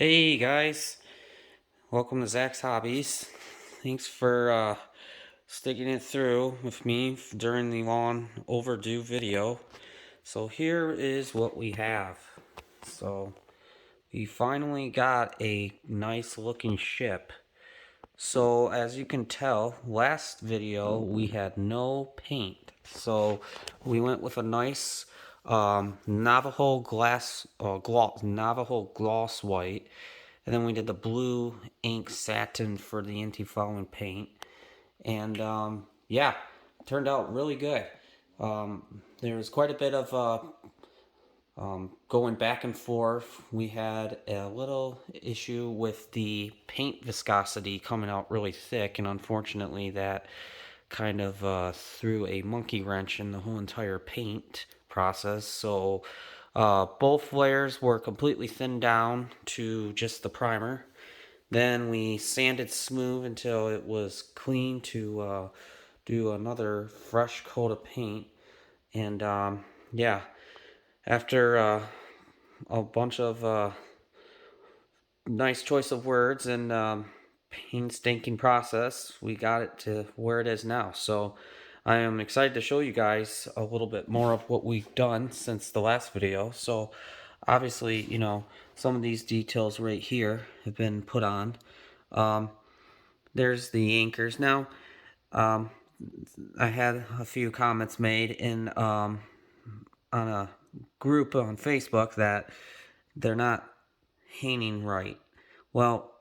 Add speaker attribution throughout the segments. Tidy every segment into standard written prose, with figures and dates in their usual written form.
Speaker 1: Hey guys, welcome to Zach's Hobbies. Thanks for sticking it through with me during the long overdue video. So here is what we have. So we finally got a nice looking ship. So as you can tell, last video we had no paint. So we went with a nice Navajo gloss white, and then we did the blue ink satin for the anti-fouling paint. And yeah, turned out really good. There was quite a bit of going back and forth. We had a little issue with the paint viscosity coming out really thick, and unfortunately, that kind of threw a monkey wrench in the whole entire paint process. So both layers were completely thinned down to just the primer. Then we sanded smooth until it was clean to do another fresh coat of paint. And yeah, after a bunch of nice choice of words and painstaking process, we got it to where it is now. So I am excited to show you guys a little bit more of what we've done since the last video. So obviously, some of these details right here have been put on. Um, there's the anchors. Now, um, I had a few comments made in on a group on Facebook that they're not hanging right. Well,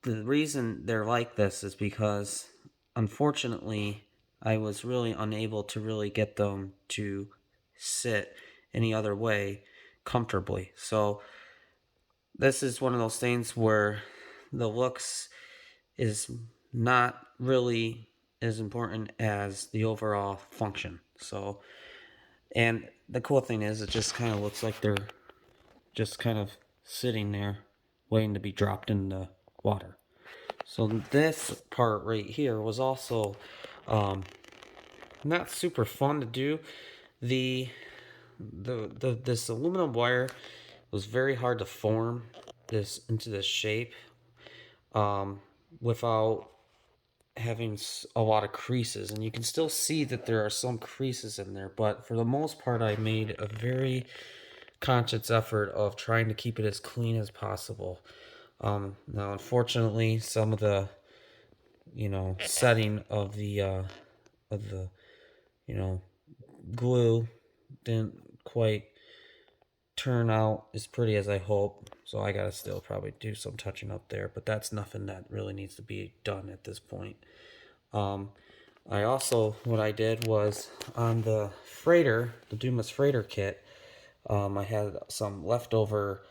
Speaker 1: the reason they're like this is because, unfortunately, I was really unable to really get them to sit any other way comfortably. So this is one of those things where the looks is not really as important as the overall function. So, and the cool thing is, it just kind of looks like they're just kind of sitting there waiting to be dropped in the water. So this part right here was also not super fun to do. This aluminum wire was very hard to form this into this shape without having a lot of creases, and you can still see that there are some creases in there, but for the most part I made a very conscious effort of trying to keep it as clean as possible. Now unfortunately some of the setting of the you know glue didn't quite turn out as pretty as I hope, so I gotta still probably do some touching up there, but that's nothing that really needs to be done at this point. um, I also, what I did was on the freighter, the Dumas freighter kit, I had some leftover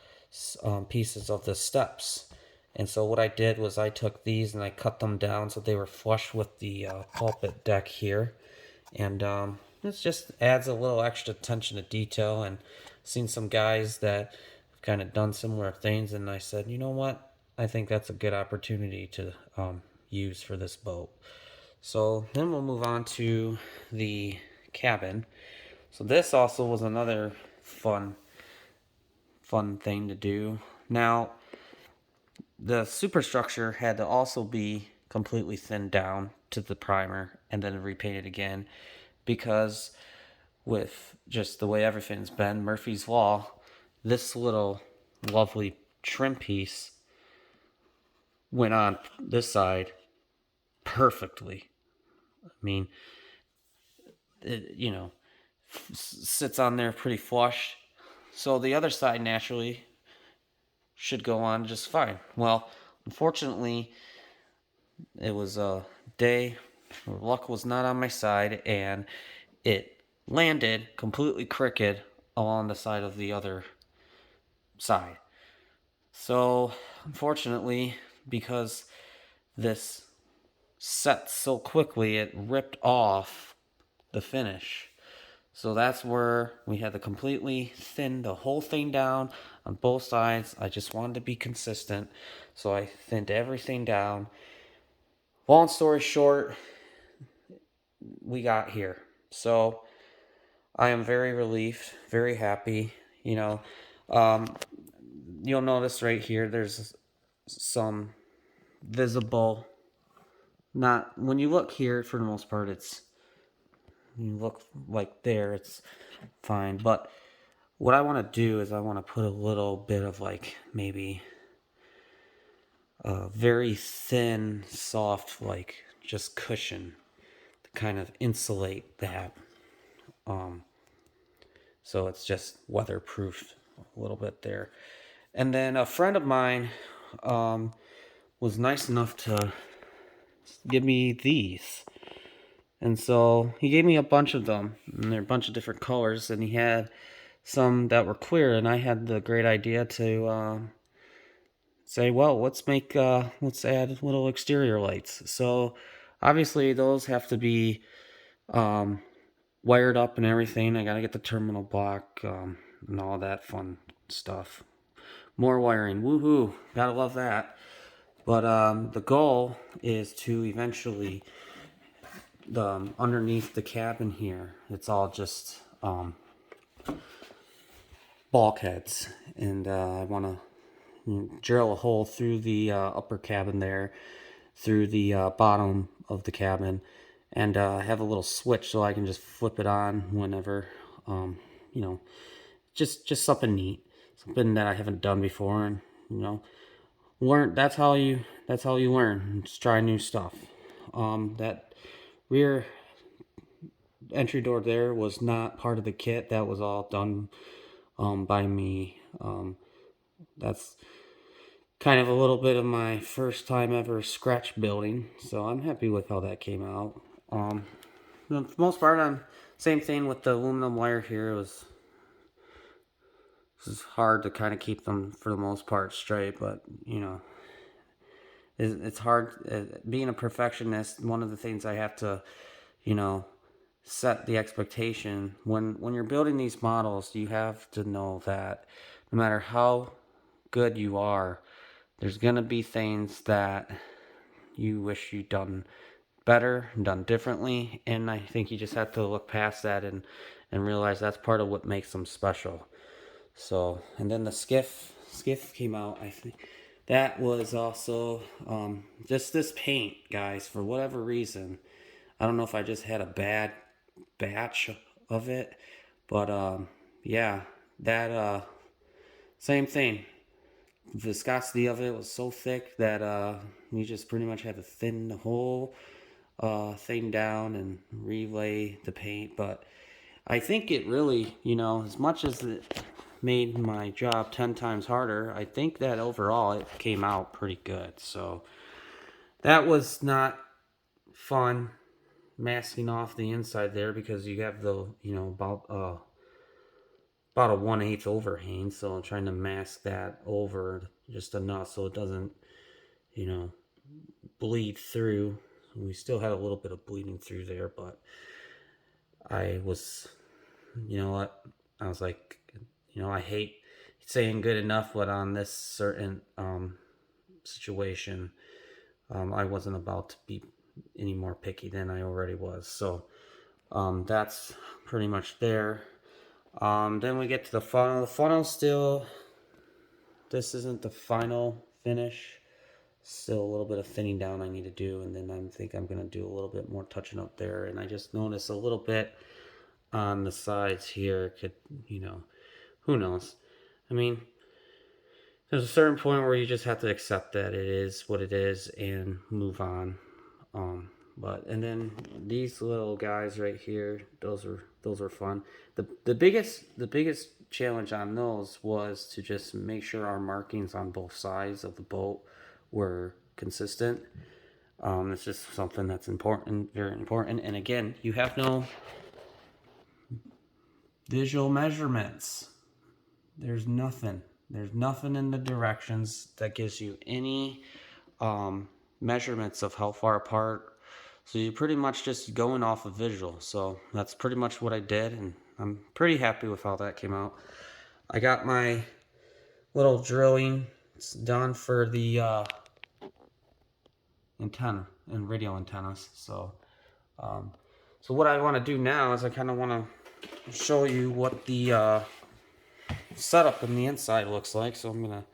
Speaker 1: pieces of the steps. And so what I did was I took these and I cut them down so they were flush with the pulpit deck here. And this just adds a little extra attention to detail. And seen some guys that have kind of done similar things, and I said, you know what? I think that's a good opportunity to use for this boat. So then we'll move on to the cabin. So this also was another fun thing to do. Now, the superstructure had to also be completely thinned down to the primer and then repainted again, because with just the way everything's been, Murphy's Law, this little lovely trim piece went on this side perfectly. I mean, it, sits on there pretty flush. So the other side naturally should go on just fine. Well, unfortunately, it was a day where luck was not on my side, and it landed completely crooked along the side of the other side. So, unfortunately, because this set so quickly, it ripped off the finish. So that's where we had to completely thin the whole thing down on both sides. I just wanted to be consistent, so I thinned everything down. Long story short, we got here. So I am very relieved, very happy. Um, you'll notice right here there's some visible, not when you look here for the most part it's, you look like there it's fine, but what I want to do is I want to put a little bit of like maybe a very thin soft like just cushion to kind of insulate that, um, so it's just weatherproof a little bit there. And then a friend of mine um, was nice enough to give me these. And so he gave me a bunch of them, and they're a bunch of different colors, and he had some that were clear, and I had the great idea to say, well, let's add little exterior lights. So obviously those have to be um, wired up and everything. I gotta get the terminal block and all that fun stuff. More wiring, woohoo! Gotta love that. But the goal is to eventually, underneath the cabin here, it's all just bulkheads, and I want to drill a hole through the upper cabin there, through the bottom of the cabin, and have a little switch so I can just flip it on whenever, you know, just something neat, something that I haven't done before, and learn. That's how you learn. Just try new stuff. That rear entry door there was not part of the kit. That was all done by me. That's kind of a little bit of my first time ever scratch building, so I'm happy with how that came out. For the most part, same thing with the aluminum wire here. This is hard to kind of keep them for the most part straight, but it's hard. Being a perfectionist, one of the things I have to, you know, set the expectation when you're building these models. You have to know that no matter how good you are, there's gonna be things that you wish you'd done better, done differently, and I think you just have to look past that and realize that's part of what makes them special. So, and then the skiff came out. I think that was also just this paint, guys. For whatever reason, I don't know if I just had a bad batch of it, but yeah, that same thing. Viscosity of it was so thick that you just pretty much had to thin the whole thing down and relay the paint. But I think it really, as much as it made my job 10 times harder, I think that overall it came out pretty good. So that was not fun masking off the inside there, because you have the, about a 1/8 overhang. So I'm trying to mask that over just enough so it doesn't, you know, bleed through. We still had a little bit of bleeding through there, but I was, you know what, I was like, I hate saying good enough, but on this certain situation, I wasn't about to be any more picky than I already was. So that's pretty much there. Then we get to the funnel. The funnel still, this isn't the final finish. Still a little bit of thinning down I need to do, and then I think I'm gonna do a little bit more touching up there. And I just noticed a little bit on the sides here. Could, who knows? I mean, there's a certain point where you just have to accept that it is what it is and move on. But and then these little guys right here, those are fun. The biggest challenge on those was to just make sure our markings on both sides of the boat were consistent. It's just something that's important, very important. And again, you have no visual measurements. There's nothing. There's nothing in the directions that gives you any measurements of how far apart. So you're pretty much just going off of visual. So that's pretty much what I did, and I'm pretty happy with how that came out. I got my little drilling done for the antenna and radio antennas. So what I want to do now is I kind of want to show you what the setup in the inside looks like. So I'm gonna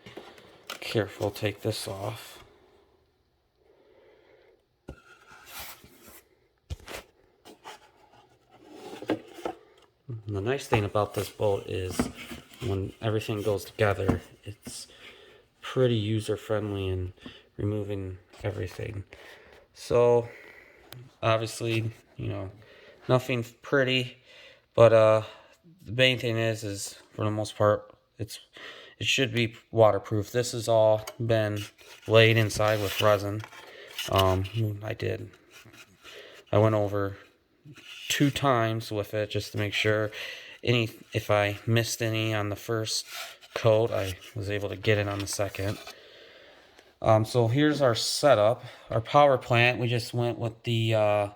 Speaker 1: careful take this off. And the nice thing about this boat is when everything goes together, it's pretty user friendly in removing everything. So obviously, nothing pretty, but the main thing is for the most part, it should be waterproof. This has all been laid inside with resin. I did. I went over 2 times with it just to make sure if I missed any on the first coat, I was able to get it on the second. So here's our setup. Our power plant, we just went with the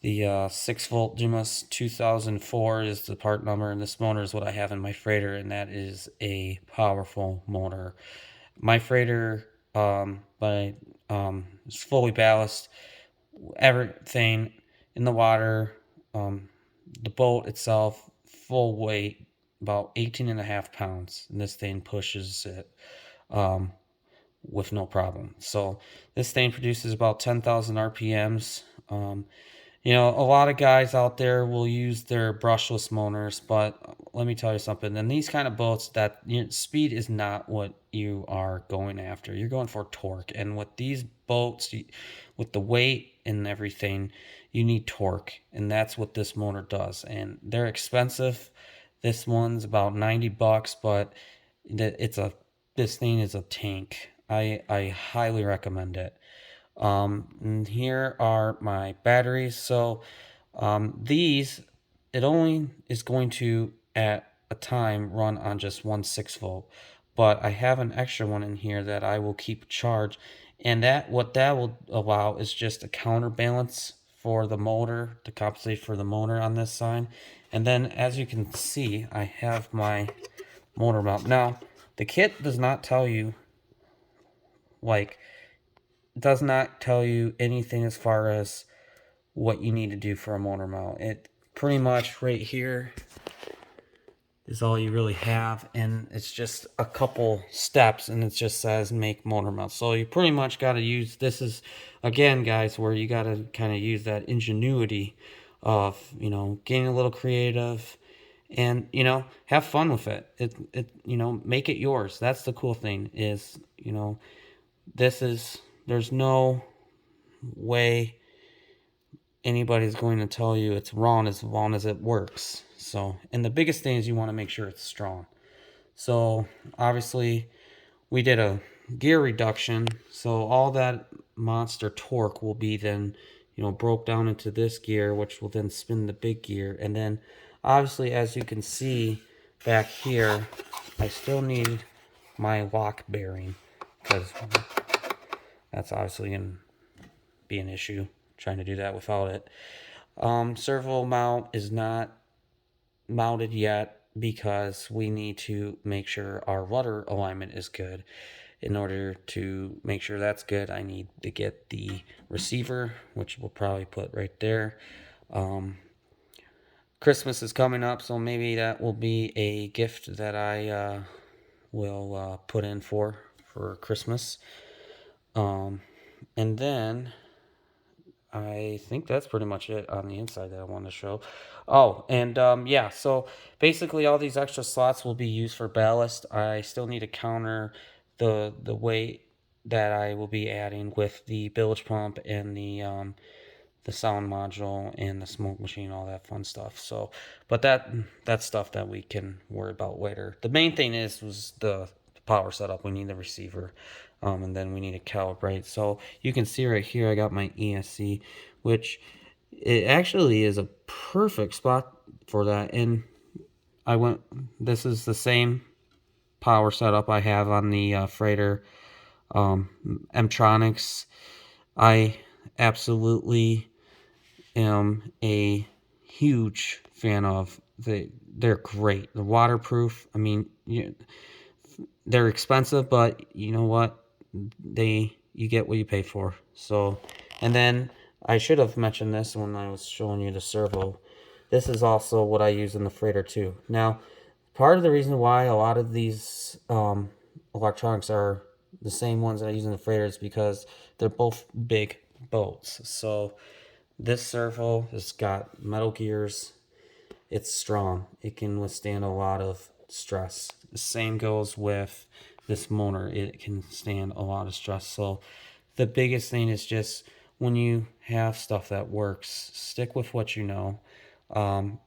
Speaker 1: 6-volt Dumas 2004 is the part number, and this motor is what I have in my freighter, and that is a powerful motor. My freighter is fully ballast, everything in the water, the boat itself, full weight, about 18.5 pounds, and this thing pushes it with no problem. So this thing produces about 10,000 RPMs. A lot of guys out there will use their brushless motors, but let me tell you something. In these kind of boats, that speed is not what you are going after. You're going for torque, and with these boats, with the weight and everything, you need torque, and that's what this motor does. And they're expensive. This one's about $90, but this thing is a tank. I highly recommend it. And here are my batteries. So these, it only is going to at a time run on just one 6-volt, but I have an extra one in here that I will keep charged, and what that will allow is just a counterbalance for the motor to compensate for the motor on this side. And then as you can see, I have my motor mount. Now the kit does not tell you anything as far as what you need to do for a motor mount. It pretty much right here is all you really have, and it's just a couple steps, and it just says make motor mount. So you pretty much got to use, this is again guys where you got to kind of use that ingenuity of getting a little creative and have fun with it. Make it yours. That's the cool thing is there's no way anybody's going to tell you it's wrong as long as it works. So, and the biggest thing is you want to make sure it's strong. So obviously we did a gear reduction, so all that monster torque will be then broke down into this gear, which will then spin the big gear. And then obviously, as you can see back here, I still need my lock bearing, because that's obviously going to be an issue trying to do that without it. Servo mount is not mounted yet because we need to make sure our rudder alignment is good. In order to make sure that's good, I need to get the receiver, which we'll probably put right there. Christmas is coming up, so maybe that will be a gift that I will put in for Christmas. And then I think that's pretty much it on the inside that I want to show. Oh, and yeah, so basically all these extra slots will be used for ballast. I still need to counter the weight that I will be adding with the bilge pump and the sound module and the smoke machine, all that fun stuff. So, but that's stuff that we can worry about later. The main thing was the power setup. We need the receiver, and then we need to calibrate. So you can see right here, I got my ESC, which it actually is a perfect spot for that. And this is the same power setup I have on the freighter, Mtronics. I absolutely am a huge fan of. They're great. They're waterproof. I mean, they're expensive, but you know what? You get what you pay for. So, and then I should have mentioned this when I was showing you the servo. This is also what I use in the freighter too. Now, part of the reason why a lot of these electronics are the same ones that I use in the freighter is because they're both big boats. So this servo has got metal gears. It's strong. It can withstand a lot of stress. The same goes with this motor. It can stand a lot of stress. So the biggest thing is just when you have stuff that works, stick with what you know. Um,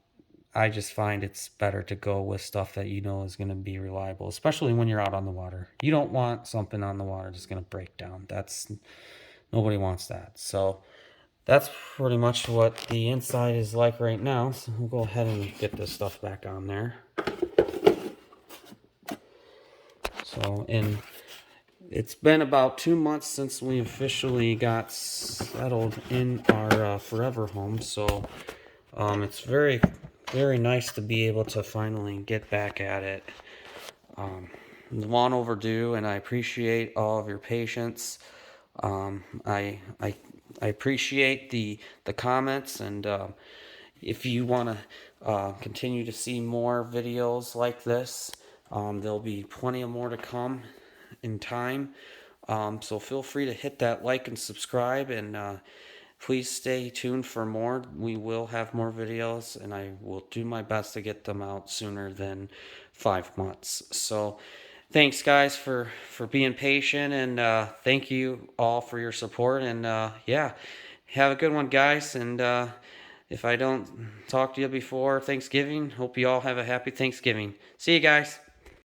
Speaker 1: I just find it's better to go with stuff that you know is going to be reliable, especially when you're out on the water. You don't want something on the water that's going to break down. That's nobody wants that. So that's pretty much what the inside is like right now. So we'll go ahead and get this stuff back on there. So, and it's been about 2 months since we officially got settled in our forever home. So it's very, very nice to be able to finally get back at it. Long overdue, and I appreciate all of your patience. I appreciate the comments, and if you want to continue to see more videos like this, there'll be plenty of more to come in time. So feel free to hit that like and subscribe, and please stay tuned for more. We will have more videos, and I will do my best to get them out sooner than 5 months. So thanks, guys, for being patient, and thank you all for your support. And yeah, have a good one, guys. And if I don't talk to you before Thanksgiving, hope you all have a happy Thanksgiving. See you guys.